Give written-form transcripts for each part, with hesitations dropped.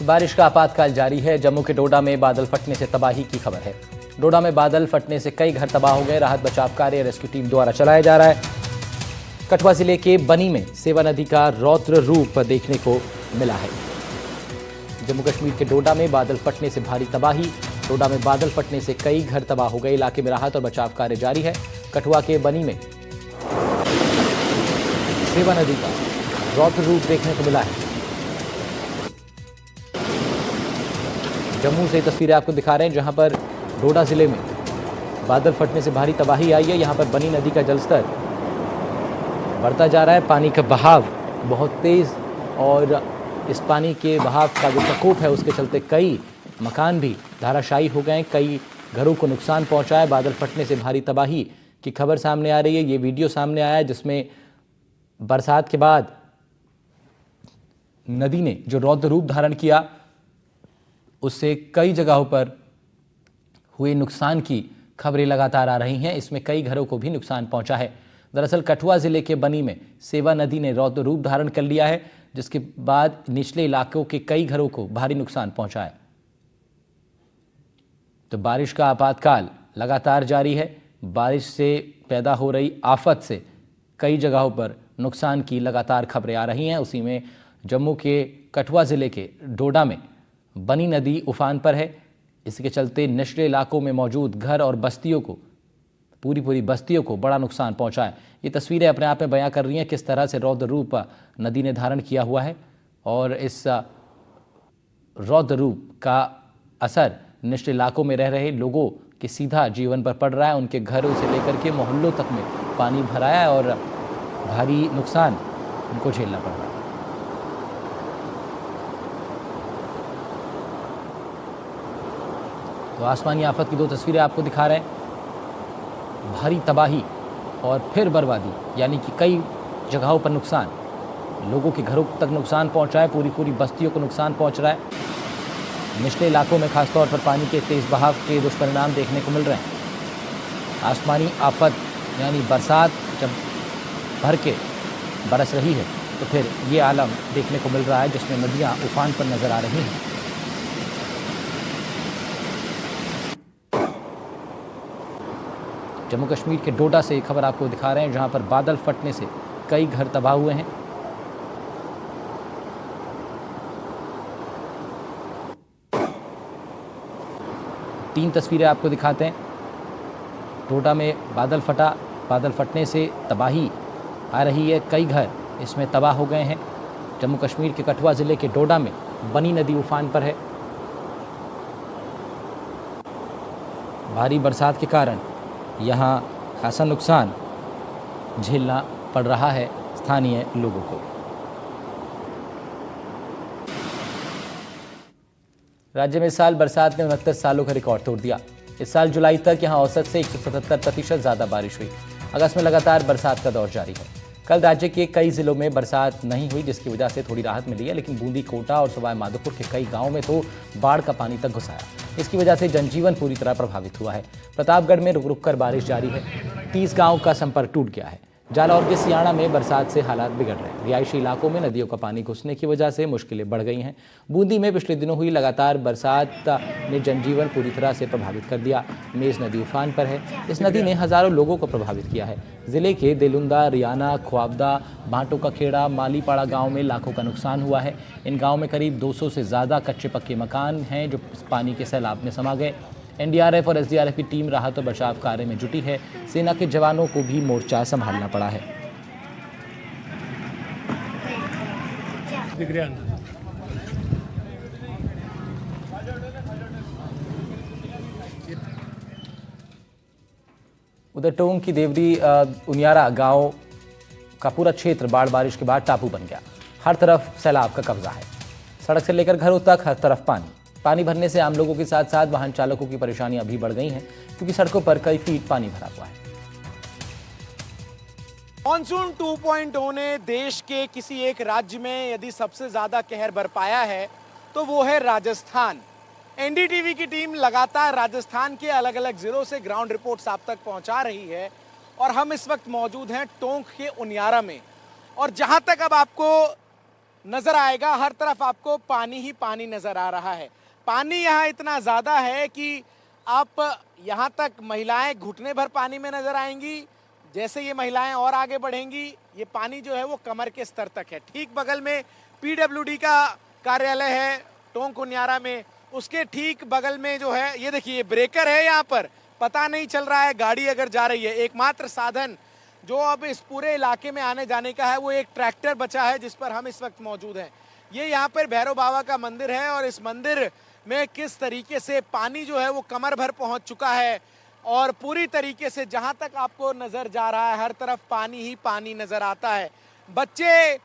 बारिश का आपातकाल जारी है। जम्मू के डोडा में बादल फटने से तबाही की खबर है। डोडा में बादल फटने से कई घर तबाह हो गए। राहत बचाव कार्य रेस्क्यू टीम द्वारा चलाया जा रहा है। कठुआ जिले के बनी में सेवा नदी का रौद्र रूप देखने को मिला है। जम्मू कश्मीर के डोडा में बादल फटने से भारी तबाही। डोडा में बादल फटने से कई घर तबाह हो गए। इलाके में राहत और बचाव कार्य जारी है। कठुआ के बनी में सेवा नदी का रौद्र रूप देखने को मिला है। जम्मू से तस्वीरें आपको दिखा रहे हैं, जहां पर डोडा जिले में बादल फटने से भारी तबाही आई है। यहां पर बनी नदी का जलस्तर बढ़ता जा रहा है। पानी का बहाव बहुत तेज और इस पानी के बहाव का जो प्रकोप है उसके चलते कई मकान भी धाराशायी हो गए। कई घरों को नुकसान पहुंचा है। बादल फटने से भारी तबाही की खबर सामने आ रही है। ये वीडियो सामने आया है जिसमें बरसात के बाद नदी ने जो रौद्र रूप धारण किया उससे कई जगहों पर हुए नुकसान की खबरें लगातार आ रही हैं। इसमें कई घरों को भी नुकसान पहुंचा है। दरअसल कठुआ जिले के बनी में सेवा नदी ने रौद्र रूप धारण कर लिया है, जिसके बाद निचले इलाकों के कई घरों को भारी नुकसान पहुंचा है। तो बारिश का आपातकाल लगातार जारी है। बारिश से पैदा हो रही आफत से कई जगहों पर नुकसान की लगातार खबरें आ रही हैं। उसी में जम्मू के कठुआ जिले के डोडा में बनी नदी उफान पर है। इसके चलते निचले इलाकों में मौजूद घर और बस्तियों को पूरी बस्तियों को बड़ा नुकसान पहुंचा है। ये तस्वीरें अपने आप में बयां कर रही हैं किस तरह से रौद्र रूप नदी ने धारण किया हुआ है और इस रौद्र रूप का असर निचले इलाकों में रह रहे लोगों के सीधा जीवन पर पड़ रहा है। उनके घरों से लेकर के मोहल्लों तक में पानी भराया है और भारी नुकसान उनको झेलना पड़ रहा है। तो आसमानी आफत की दो तस्वीरें आपको दिखा रहे हैं। भारी तबाही और फिर बर्बादी, यानी कि कई जगहों पर नुकसान, लोगों के घरों तक नुकसान पहुंचा है। पूरी बस्तियों को नुकसान पहुंच रहा है। निचले इलाकों में खासतौर पर पानी के तेज बहाव के दुष्परिणाम देखने को मिल रहे हैं। आसमानी आफत यानी बरसात जब भर के बरस रही है तो फिर ये आलम देखने को मिल रहा है जिसमें नदियां उफान पर नजर आ रही हैं। जम्मू कश्मीर के डोडा से खबर आपको दिखा रहे हैं, जहां पर बादल फटने से कई घर तबाह हुए हैं। तीन तस्वीरें आपको दिखाते हैं। डोडा में बादल फटा, बादल फटने से तबाही आ रही है। कई घर इसमें तबाह हो गए हैं। जम्मू कश्मीर के कठुआ ज़िले के डोडा में बनी नदी उफान पर है। भारी बरसात के कारण यहाँ खासा नुकसान झेलना पड़ रहा है स्थानीय लोगों को। राज्य में इस साल बरसात ने 69 सालों का रिकॉर्ड तोड़ दिया। इस साल जुलाई तक यहां औसत से 177% ज़्यादा बारिश हुई। अगस्त में लगातार बरसात का दौर जारी है। कल राज्य के कई जिलों में बरसात नहीं हुई, जिसकी वजह से थोड़ी राहत मिली है, लेकिन बूंदी, कोटा और सवाई माधोपुर के कई गांवों में तो बाढ़ का पानी तक घुस आया। इसकी वजह से जनजीवन पूरी तरह प्रभावित हुआ है। प्रतापगढ़ में रुक रुक कर बारिश जारी है। 30 गांव का संपर्क टूट गया है। जालौर के सियाणा में बरसात से हालात बिगड़ रहे हैं। रिहायशी इलाकों में नदियों का पानी घुसने की वजह से मुश्किलें बढ़ गई हैं। बूंदी में पिछले दिनों हुई लगातार बरसात ने जनजीवन पूरी तरह से प्रभावित कर दिया। मेज नदी उफान पर है। इस नदी ने हजारों लोगों को प्रभावित किया है। जिले के देलुंदा, रियाना, ख्वाबदा, भाटों का खेड़ा, मालीपाड़ा गाँव में लाखों का नुकसान हुआ है। इन गाँव में करीब 200 से ज़्यादा कच्चे पक्के मकान हैं जो पानी के सैलाब में समा गए। एनडीआरएफ और एसडीआरएफ की टीम राहत और बचाव कार्य में जुटी है। सेना के जवानों को भी मोर्चा संभालना पड़ा है। उधर टोंक की देवरी उनियारा गांव का पूरा क्षेत्र बाढ़ बारिश के बाद टापू बन गया। हर तरफ सैलाब का कब्जा है। सड़क से लेकर घरों तक हर तरफ पानी भरने से आम लोगों के साथ साथ वाहन चालकों की परेशानियां भी बढ़ गई हैं, क्योंकि सड़कों पर कई फीट पानी भरा हुआ है। मॉनसून 2.0 ने देश के किसी एक राज्य में यदि सबसे ज्यादा कहर बरपाया है तो वो है राजस्थान। एनडीटीवी की टीम लगातार राजस्थान के अलग अलग जिलों से ग्राउंड रिपोर्ट्स आप तक पहुंचा रही है और हम इस वक्त मौजूद हैं टोंक के उनियारा में। और जहां तक अब आपको नजर आएगा। हर तरफ आपको पानी ही पानी नजर आ रहा है। पानी यहाँ इतना ज्यादा है कि आप यहाँ तक महिलाएं घुटने भर पानी में नजर आएंगी। जैसे ये महिलाएं और आगे बढ़ेंगी, ये पानी जो है वो कमर के स्तर तक है। ठीक बगल में पीडब्ल्यूडी का कार्यालय है टोंक उनियारा में, उसके ठीक बगल में जो है ये देखिए ब्रेकर है। यहाँ पर पता नहीं चल रहा है गाड़ी अगर जा रही है। एकमात्र साधन जो अब इस पूरे इलाके में आने जाने का है वो एक ट्रैक्टर बचा है जिस पर हम इस वक्त मौजूद हैं। ये यहाँ पर भैरव बाबा का मंदिर है और इस मंदिर में किस तरीके से पानी जो है वो कमर भर पहुंच चुका है और पूरी तरीके से जहां तक आपको नजर जा रहा है हर तरफ पानी ही पानी नजर आता है। बच्चे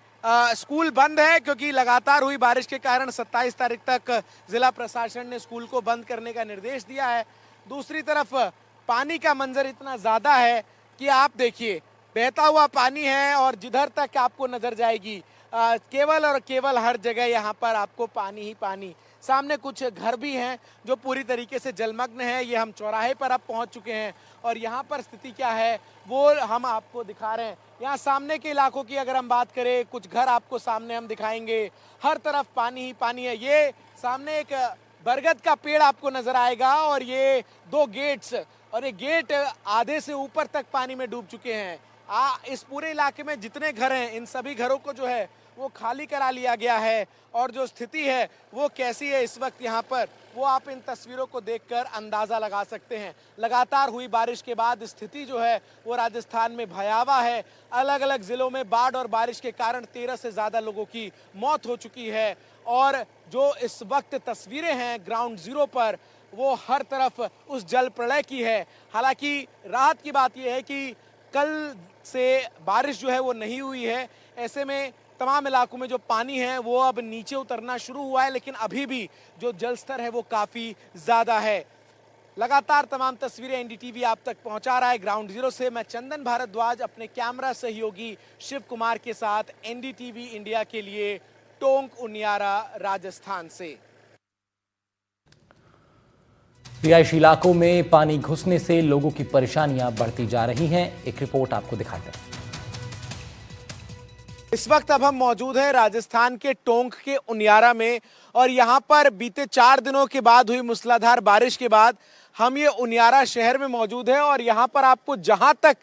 स्कूल बंद है क्योंकि लगातार हुई बारिश के कारण 27 तारीख तक जिला प्रशासन ने स्कूल को बंद करने का निर्देश दिया है। दूसरी तरफ पानी का मंजर इतना ज्यादा है कि आप देखिए बहता हुआ पानी है और जिधर तक आपको नजर जाएगी केवल और केवल हर जगह यहाँ पर आपको पानी ही पानी। सामने कुछ घर भी हैं जो पूरी तरीके से जलमग्न है। ये हम चौराहे पर अब पहुंच चुके हैं और यहाँ पर स्थिति क्या है वो हम आपको दिखा रहे हैं। यहाँ सामने के इलाकों की अगर हम बात करें, कुछ घर आपको सामने हम दिखाएंगे, हर तरफ पानी ही पानी है। ये सामने एक बरगद का पेड़ आपको नजर आएगा और ये 2 गेट्स और ये गेट आधे से ऊपर तक पानी में डूब चुके हैं। इस पूरे इलाके में जितने घर हैं इन सभी घरों को जो है वो खाली करा लिया गया है और जो स्थिति है वो कैसी है इस वक्त यहाँ पर वो आप इन तस्वीरों को देखकर अंदाजा लगा सकते हैं। लगातार हुई बारिश के बाद स्थिति जो है वो राजस्थान में भयावह है। अलग अलग जिलों में बाढ़ और बारिश के कारण 13 से ज्यादा लोगों की मौत हो चुकी है और जो इस वक्त तस्वीरें हैं ग्राउंड जीरो पर वो हर तरफ उस जल प्रलय की है। हालांकि राहत की बात यह है कि कल से बारिश जो है वो नहीं हुई है। ऐसे में तमाम इलाकों में जो पानी है वो अब नीचे उतरना शुरू हुआ है, लेकिन अभी भी जो जल स्तर है वो काफी ज्यादा है। लगातार तमाम तस्वीरें एनडीटीवी आप तक पहुंचा रहा है ग्राउंड जीरो से। मैं चंदन भारद्वाज अपने कैमरा सहयोगी शिव कुमार के साथ एनडीटीवी इंडिया के लिए टोंक उनियारा राजस्थान से। रिहायशी इलाकों में पानी घुसने से लोगों की परेशानियां बढ़ती जा रही हैं। एक रिपोर्ट आपको दिखाते हैं। इस वक्त अब हम मौजूद हैं राजस्थान के टोंक के उनियारा में और यहाँ पर बीते 4 दिनों के बाद हुई मूसलाधार बारिश के बाद हम ये उनियारा शहर में मौजूद हैं और यहाँ पर आपको जहां तक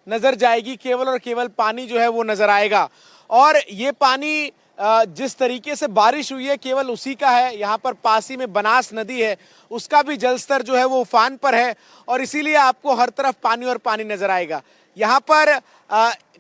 नजर जाएगी केवल और केवल पानी जो है वो नजर आएगा। और ये पानी जिस तरीके से बारिश हुई है केवल उसी का है। यहाँ पर पास ही में बनास नदी है, उसका भी जलस्तर जो है वो उफान पर है और इसीलिए आपको हर तरफ पानी और पानी नजर आएगा। यहाँ पर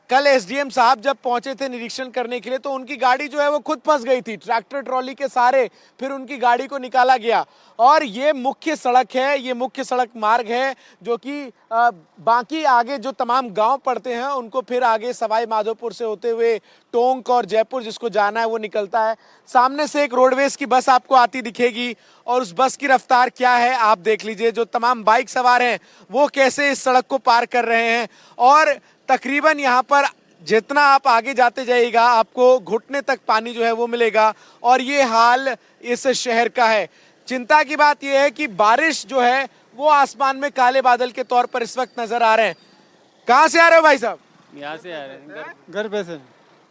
कल एसडीएम साहब जब पहुंचे थे निरीक्षण करने के लिए तो उनकी गाड़ी जो है वो खुद फंस गई थी। ट्रैक्टर ट्रॉली के सहारे फिर उनकी गाड़ी को निकाला गया और ये मुख्य सड़क है, ये मुख्य सड़क मार्ग है जो कि बाकी आगे जो तमाम गांव पड़ते हैं उनको फिर आगे सवाई माधोपुर से होते हुए टोंक और जयपुर जिसको जाना है वो निकलता है। सामने से एक रोडवेज की बस आपको आती दिखेगी और उस बस की रफ्तार क्या है आप देख लीजिए। जो तमाम बाइक सवार हैं वो कैसे इस सड़क को पार कर रहे हैं और तकरीबन यहाँ पर जितना आप आगे जाते जाइएगा आपको घुटने तक पानी जो है वो मिलेगा और ये हाल इस शहर का है। चिंता की बात यह है कि बारिश जो है वो आसमान में काले बादल के तौर पर इस वक्त नजर आ रहे हैं। कहाँ से आ रहे हो भाई साहब? यहाँ से आ रहे हैं घर पे से।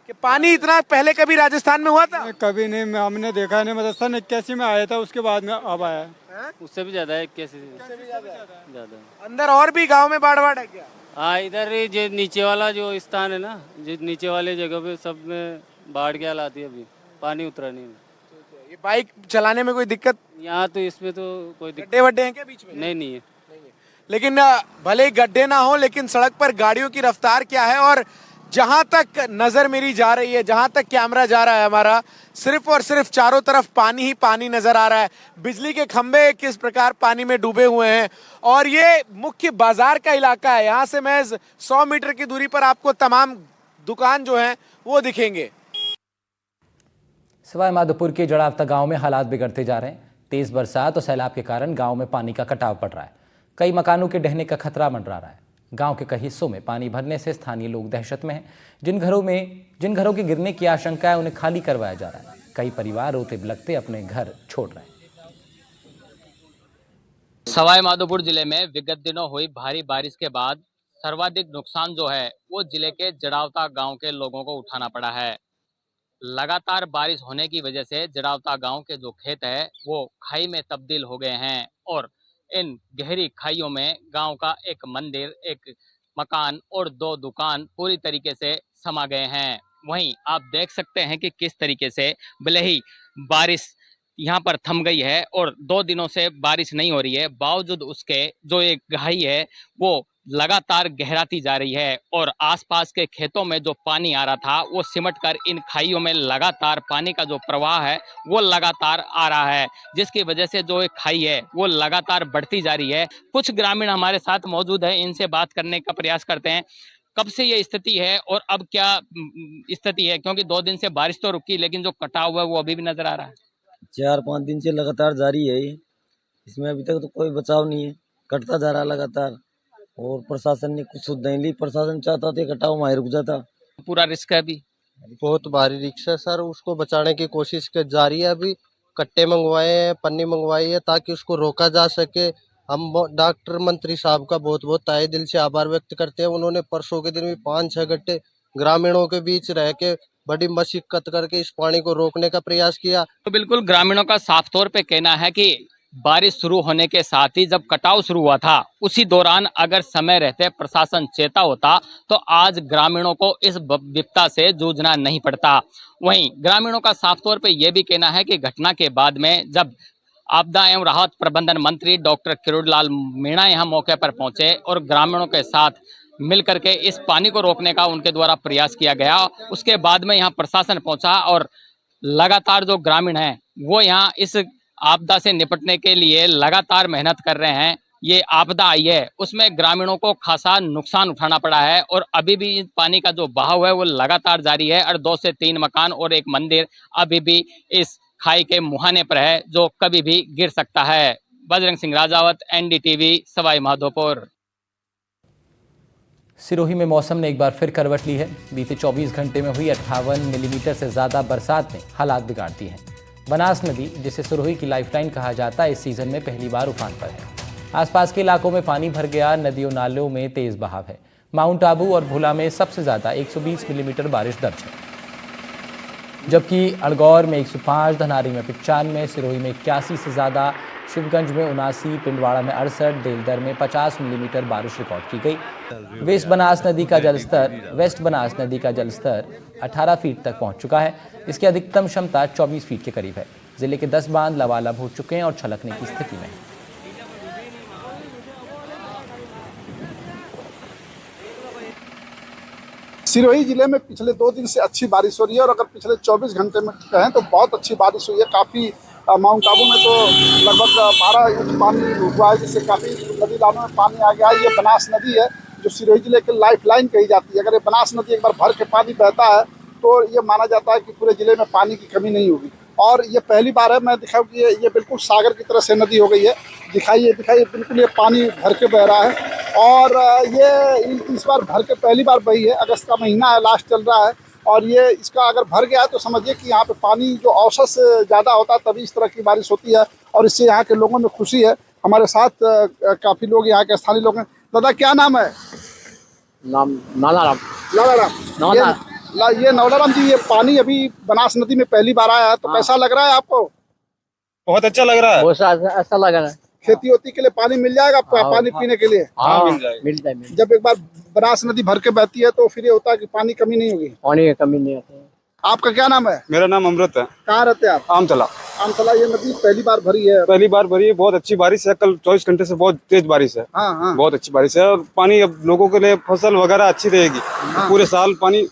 कि पानी इतना पहले कभी राजस्थान में हुआ था? कभी नहीं, हमने देखा नहीं। मतलब सन 81 में आया था, उसके बाद में अब आया है। उससे भी ज्यादा है 81 से ज्यादा। अंदर और भी गाँव में बाढ़ है क्या? हाँ, इधर जो नीचे वाला जो स्थान है ना, जो नीचे वाले जगह पे सब में बाढ़ क्या लाती है, अभी पानी उतरा नहीं। ये बाइक चलाने में कोई दिक्कत? यहाँ तो इसमें तो कोई गड्ढे वड्ढे हैं क्या बीच में? नहीं है। लेकिन भले ही गड्ढे ना हो लेकिन सड़क पर गाड़ियों की रफ्तार क्या है और जहां तक नजर मेरी जा रही है, जहां तक कैमरा जा रहा है हमारा, सिर्फ और सिर्फ चारों तरफ पानी ही पानी नजर आ रहा है। बिजली के खंभे किस प्रकार पानी में डूबे हुए हैं और ये मुख्य बाजार का इलाका है। यहाँ से महज 100 मीटर की दूरी पर आपको तमाम दुकान जो हैं वो दिखेंगे। सवाई माधोपुर के जड़ावता गांव में हालात बिगड़ते जा रहे हैं। तेज बरसात और सैलाब के कारण गांव में पानी का कटाव पड़ रहा है। कई मकानों के ढहने का खतरा मंडरा रहा है। गांव के कई हिस्सों में पानी भरने से स्थानीय लोग दहशत में हैं। जिन घरों के गिरने की आशंका है उन्हें खाली करवाया जा रहा है। कई परिवार रोते बिलखते अपने घर छोड़ रहे हैं। सवाई माधोपुर जिले में विगत दिनों हुई भारी बारिश के बाद सर्वाधिक नुकसान जो है वो जिले के जड़ावता गांव के लोगों को उठाना पड़ा है। लगातार बारिश होने की वजह से जड़ावता गांव के जो खेत है वो खाई में तब्दील हो गए हैं और इन गहरी खाइयों में गांव का एक मंदिर, एक मकान और 2 दुकान पूरी तरीके से समा गए हैं। वहीं आप देख सकते हैं कि किस तरीके से भले ही बारिश यहाँ पर थम गई है और 2 दिनों से बारिश नहीं हो रही है, बावजूद उसके जो एक गहराई है वो लगातार गहराती जा रही है और आसपास के खेतों में जो पानी आ रहा था वो सिमट कर इन खाइयों में लगातार पानी का जो प्रवाह है वो लगातार आ रहा है, जिसकी वजह से जो एक खाई है वो लगातार बढ़ती जा रही है। कुछ ग्रामीण हमारे साथ मौजूद है, इनसे बात करने का प्रयास करते हैं। कब से ये स्थिति है और अब क्या स्थिति है, क्योंकि 2 दिन से बारिश तो रुकी लेकिन जो कटाव हुआ है वो अभी भी नजर आ रहा है। 4-5 दिन से लगातार जारी है ये। इसमें अभी तक तो कोई बचाव नहीं है, कटता जा रहा लगातार। और प्रशासन ने कुछ सुध नहीं ली। प्रशासन चाहता था कटाव वहीं रुक जाता। पूरा रिस्क है अभी। बहुत भारी रिक्शा है सर, उसको बचाने की कोशिश जारी है। अभी कट्टे मंगवाए हैं, पन्नी मंगवाई है ताकि उसको रोका जा सके। हम डॉक्टर मंत्री साहब का बहुत बहुत तहे दिल से आभार व्यक्त करते हैं। उन्होंने परसों के दिन भी 5-6 घंटे ग्रामीणों के बीच रह के बड़ी मशक्कत करके इस पानी को रोकने का प्रयास किया। तो बिल्कुल ग्रामीणों का साफ तौर पे कहना है कि बारिश शुरू होने के साथ ही जब कटाव शुरू हुआ था उसी दौरान अगर समय रहते प्रशासन चेता होता तो आज ग्रामीणों को इस विपदा से जूझना नहीं पड़ता। वहीं ग्रामीणों का साफ तौर पे यह भी कहना है कि घटना के बाद में जब आपदा एवं राहत प्रबंधन मंत्री डॉक्टर किरोड़ीलाल मीणा यहाँ मौके पर पहुंचे और ग्रामीणों के साथ मिलकर के इस पानी को रोकने का उनके द्वारा प्रयास किया गया, उसके बाद में यहाँ प्रशासन पहुंचा और लगातार जो ग्रामीण हैं वो यहाँ इस आपदा से निपटने के लिए लगातार मेहनत कर रहे हैं। ये आपदा आई है उसमें ग्रामीणों को खासा नुकसान उठाना पड़ा है और अभी भी पानी का जो बहाव है वो लगातार जारी है और 2 से 3 मकान और एक मंदिर अभी भी इस खाई के मुहाने पर है जो कभी भी गिर सकता है। बजरंग सिंह राजावत, एनडीटीवी, सवाई माधोपुर। सिरोही में मौसम ने एक बार फिर करवट ली है। बीते 24 घंटे में हुई 58 मिलीमीटर से ज़्यादा बरसात ने हालात बिगाड़ दिए हैं। बनास नदी, जिसे सिरोही की लाइफलाइन कहा जाता है, इस सीजन में पहली बार उफान पर है। आसपास के इलाकों में पानी भर गया, नदियों नालों में तेज बहाव है। माउंट आबू और भुला में सबसे ज़्यादा 120 मिलीमीटर बारिश दर्ज है, जबकि अड़गौर में 105, धनारी में 95, सिरोही में 81 से ज़्यादा, शिवगंज में 79, पिंडवाड़ा में 68, देलदर में 50 मिलीमीटर बारिश रिकॉर्ड की गई। वेस्ट बनास नदी का जलस्तर 18 फीट तक पहुंच चुका है। इसकी अधिकतम क्षमता 24 फीट के करीब है। जिले के 10 बांध लबालब हो चुके हैं और छलकने की स्थिति में है। सिरोही जिले में पिछले 2 दिन से अच्छी बारिश हो रही है और अगर पिछले 24 घंटे में कहें तो बहुत अच्छी बारिश हुई है। काफ़ी माउंट आबू में तो लगभग 12 इंच पानी हुआ है, जिससे काफ़ी नदी नालों में पानी आ गया है। ये बनास नदी है जो सिरोही जिले की लाइफलाइन कही जाती है। अगर ये बनास नदी एक बार भर के पानी बहता है तो ये माना जाता है कि पूरे जिले में पानी की कमी नहीं होगी। और ये पहली बार है, मैं दिखाऊँ कि ये बिल्कुल सागर की तरह से नदी हो गई है। दिखाइए बिल्कुल ये पानी भर के बह रहा है और ये इस बार भर के पहली बार बही है। अगस्त का महीना है, लास्ट चल रहा है और ये इसका अगर भर गया है तो समझिए कि यहाँ पे पानी जो औसत से ज़्यादा होता है तभी इस तरह की बारिश होती है और इससे यहाँ के लोगों में खुशी है। हमारे साथ काफ़ी लोग यहाँ के स्थानीय लोग हैं। दादा क्या नाम है? नाम नालाराम। ये नवलाराम जी, ये पानी अभी बनास नदी में पहली बार आया है तो कैसा लग रहा है आपको? बहुत अच्छा लग रहा है। बहुत अच्छा लग रहा है। खेती होती के लिए पानी मिल जाएगा आपको? पानी पीने के लिए? हाँ, मिल जाएगा। मिलता है। जब एक बार बनास नदी भर के बहती है तो फिर ये होता है कि पानी कमी नहीं होगी। पानी की कमी नहीं आती है। आपका क्या नाम है? मेरा नाम अमृत है। कहाँ रहते हैं आप? आमतला। आमतला। ये नदी पहली बार भरी है? पहली बार भरी है। बहुत अच्छी बारिश है। कल 24 घंटे से बहुत तेज बारिश है। हाँ। बहुत अच्छी बारिश है और पानी अब लोगों के लिए फसल वगैरह अच्छी रहेगी। पूरे साल पानी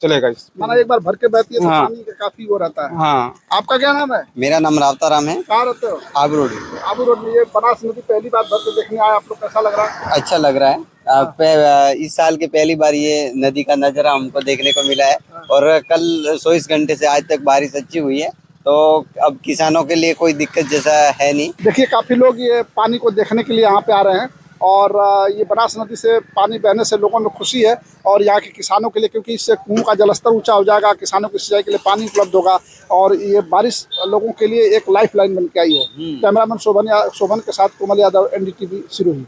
चलेगा। माना एक बार भर के बहती है तो हाँ। पानी का काफी वो रहता है। हाँ। आपका क्या नाम है? मेरा नाम रावता राम है। कहाँ रहते हो? आबू रोड। आबू रोड में ये बनास नदी पहली बार भर के देखने आए आप लोग, कैसा लग रहा है? अच्छा लग रहा है। इस साल के पहली बार ये नदी का नजारा हमको देखने को मिला है और कल 24 घंटे से आज तक बारिश अच्छी हुई है तो अब किसानों के लिए कोई दिक्कत जैसा है नहीं। देखिए काफी लोग ये पानी को देखने के लिए यहाँ पे आ रहे हैं और ये बनास नदी से पानी बहने से लोगों में खुशी है और यहाँ के किसानों के लिए, क्योंकि इससे कुओं का जलस्तर ऊंचा हो जाएगा, किसानों की सिंचाई के लिए पानी उपलब्ध होगा और ये बारिश लोगों के लिए एक लाइफ लाइन बन के आई है। कैमरामैन शोभन के साथ कोमल यादव, NDTV सिरोही।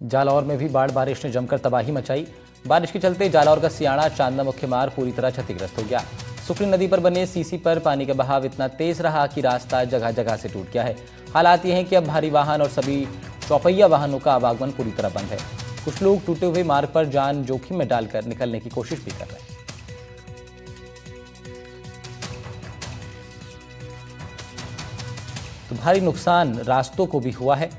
जालौर में भी बाढ़ बारिश ने जमकर तबाही मचाई। बारिश के चलते जालौर का सियाणा चांदना मुख्य मार्ग पूरी तरह क्षतिग्रस्त हो गया। सुकरी नदी पर बने सीसी पर पानी का बहाव इतना तेज रहा कि रास्ता जगह जगह से टूट गया है। हालात ये हैं कि अब भारी वाहन और सभी चौपहिया वाहनों का आवागमन पूरी तरह बंद है। कुछ लोग टूटे हुए मार्ग पर जान जोखिम में डालकर निकलने की कोशिश भी कर रहे हैं। तो भारी नुकसान रास्तों को भी हुआ है,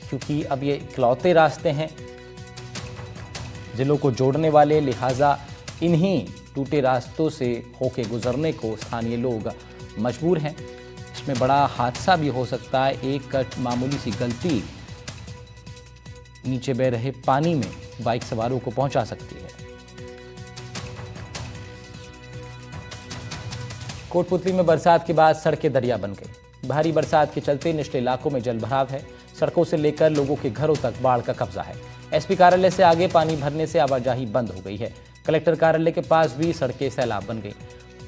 क्योंकि अब ये इकलौते रास्ते हैं जिलों को जोड़ने वाले, लिहाजा इन्हीं टूटे रास्तों से होके गुजरने को स्थानीय लोग मजबूर हैं। इसमें बड़ा हादसा भी हो सकता है। एक मामूली सी गलती नीचे बह रहे पानी में बाइक सवारों को पहुंचा सकती है। कोटपुतली में बरसात के बाद सड़कें दरिया बन गई। भारी बरसात के चलते निचले इलाकों में जलभराव है। सड़कों से लेकर लोगों के घरों तक बाढ़ का कब्जा है। एसपी कार्यालय से आगे पानी भरने से आवाजाही बंद हो गई है। कलेक्टर कार्यालय के पास भी सड़कें सैलाब बन गई।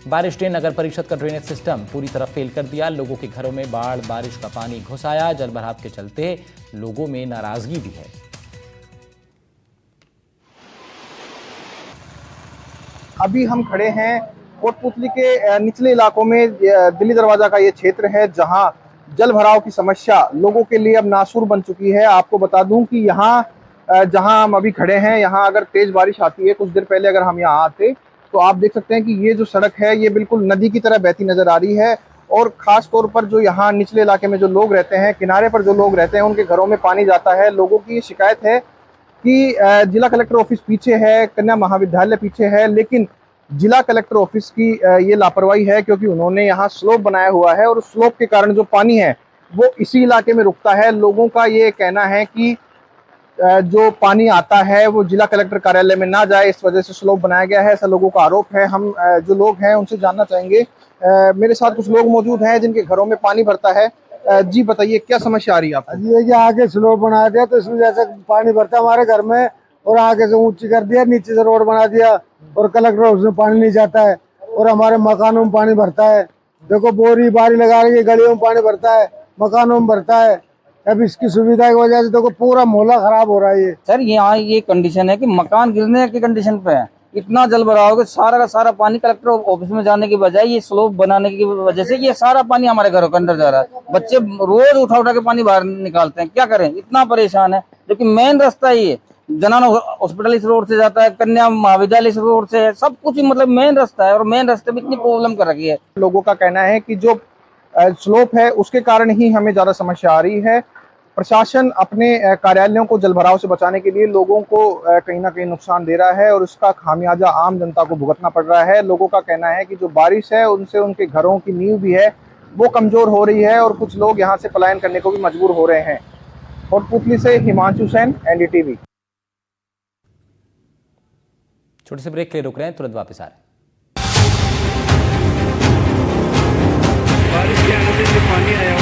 बारिश ने नगर परिषद का ड्रेनेज सिस्टम पूरी तरह फेल कर दिया। लोगों के घरों में बारिश का पानी घुस आया। जलभराव के चलते लोगों में नाराजगी भी है। अभी हम खड़े हैं कोटपुतली के निचले इलाकों में। दिल्ली दरवाजा का ये क्षेत्र है जहां जल भराव की समस्या लोगों के लिए अब नासूर बन चुकी है। आपको बता दूं कि यहाँ जहां हम अभी खड़े हैं, यहाँ अगर तेज बारिश आती है, कुछ देर पहले अगर हम यहाँ आते तो आप देख सकते हैं कि ये जो सड़क है ये बिल्कुल नदी की तरह बहती नजर आ रही है। और खास तौर पर जो यहाँ निचले इलाके में जो लोग रहते हैं, किनारे पर जो लोग रहते हैं, उनके घरों में पानी जाता है। लोगों की ये शिकायत है कि जिला कलेक्टर ऑफिस पीछे है, कन्या महाविद्यालय पीछे है, लेकिन जिला कलेक्टर ऑफिस की ये लापरवाही है, क्योंकि उन्होंने यहाँ स्लोप बनाया हुआ है और उस स्लोप के कारण जो पानी है वो इसी इलाके में रुकता है। लोगों का ये कहना है कि जो पानी आता है वो जिला कलेक्टर कार्यालय में ना जाए, इस वजह से स्लोप बनाया गया है, ऐसा लोगों का आरोप है। हम जो लोग हैं उनसे जानना चाहेंगे। मेरे साथ कुछ लोग मौजूद हैं जिनके घरों में पानी भरता है। जी बताइए, क्या समस्या आ रही है आपको? ये कि आगे स्लोप बना दिया तो इसमें जैसे पानी भरता है हमारे घर में, और आगे से ऊंची कर दिया, नीचे से रोड बना दिया और कलेक्टर ऑफिस में पानी नहीं जाता है और हमारे मकानों में पानी भरता है। देखो बोरी बारी लगा रही है, गलियों में पानी भरता है, मकानों में भरता है। अब इसकी सुविधा की वजह से देखो पूरा मोहल्ला खराब हो रहा है। ये सर यहाँ ये कंडीशन है कि मकान गिरने की कंडीशन पे है। इतना जल भरा होगा, सारा का सारा पानी कलेक्टर ऑफिस में जाने की बजाय ये स्लोप बनाने की वजह से ये सारा पानी हमारे घरों के अंदर जा रहा है। बच्चे रोज उठा उठा के पानी बाहर निकालते हैं, क्या करें, इतना परेशान है। क्योंकि मेन रास्ता ये जनाना हॉस्पिटल इस रोड से जाता है, कन्या महाविद्यालय इस रोड से है, सब कुछ मतलब मेन रास्ता है और मेन रास्ते में इतनी प्रॉब्लम कर रखी है। लोगों का कहना है कि जो स्लोप है उसके कारण ही हमें ज्यादा समस्या आ रही है। प्रशासन अपने कार्यालयों को जलभराव से बचाने के लिए लोगों को कहीं ना कहीं नुकसान दे रहा है और उसका खामियाजा आम जनता को भुगतना पड़ रहा है। लोगों का कहना है कि जो बारिश है उनसे उनके घरों की नींव भी है वो कमजोर हो रही है और कुछ लोग यहाँ से पलायन करने को भी मजबूर हो रहे हैं। कोटपुतली से हिमांशु सेन, एनडीटीवी। छोटे से ब्रेक के लिए रुक रहे हैं, तुरंत वापस आ रहे हैं। बारिश के आने से पानी आया